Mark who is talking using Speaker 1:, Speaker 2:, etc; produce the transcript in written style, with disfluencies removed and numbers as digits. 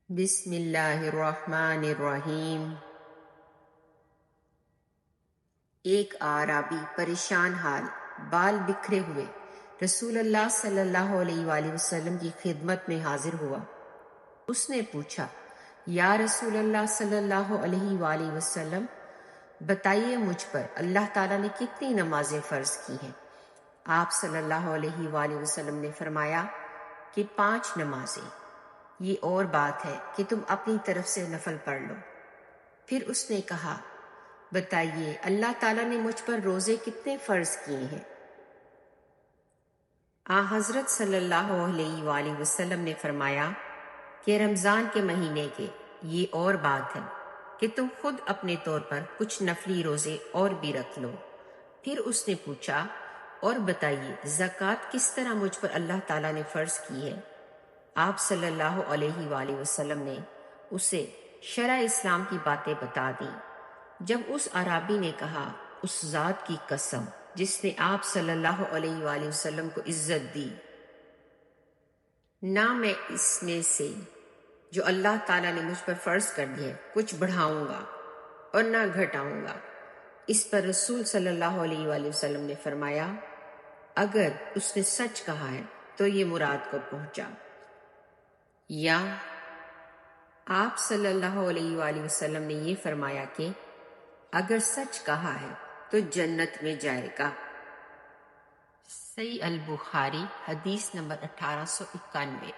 Speaker 1: بسم اللہ الرحمن الرحیم۔ ایک اعرابی پریشان حال، بال بکھرے ہوئے رسول اللہ صلی اللہ علیہ وآلہ وسلم کی خدمت میں حاضر ہوا۔ اس نے پوچھا، یا رسول اللہ صلی اللہ علیہ وآلہ وسلم، بتائیے مجھ پر اللہ تعالیٰ نے کتنی نمازیں فرض کی ہیں؟ آپ صلی اللہ علیہ وآلہ وسلم نے فرمایا کہ 5 نمازیں۔ یہ اور بات ہے کہ تم اپنی طرف سے نفل پڑھ لو۔ پھر اس نے کہا، بتائیے اللہ تعالیٰ نے مجھ پر روزے کتنے فرض کیے ہیں؟ حضرت صلی اللہ علیہ وآلہ وسلم نے فرمایا کہ رمضان کے مہینے کے یہ اور بات ہے کہ تم خود اپنے طور پر کچھ نفلی روزے اور بھی رکھ لو۔ پھر اس نے پوچھا، اور بتائیے زکوٰۃ کس طرح مجھ پر اللہ تعالیٰ نے فرض کی ہے؟ آپ صلی اللہ علیہ وآلہ وسلم نے اسے شرع اسلام کی باتیں بتا دیں۔ جب اس اعرابی نے کہا، اس ذات کی قسم جس نے آپ صلی اللہ علیہ وآلہ وسلم کو عزت دی، نہ میں اس میں سے جو اللہ تعالیٰ نے مجھ پر فرض کر دی ہے کچھ بڑھاؤں گا اور نہ گھٹاؤں گا، اس پر رسول صلی اللہ علیہ وآلہ وسلم نے فرمایا، اگر اس نے سچ کہا ہے تو یہ مراد کو پہنچا۔ یا آپ صلی اللہ علیہ وآلہ وسلم نے یہ فرمایا کہ اگر سچ کہا ہے تو جنت میں جائے گا۔ صحیح البخاری حدیث نمبر 1891۔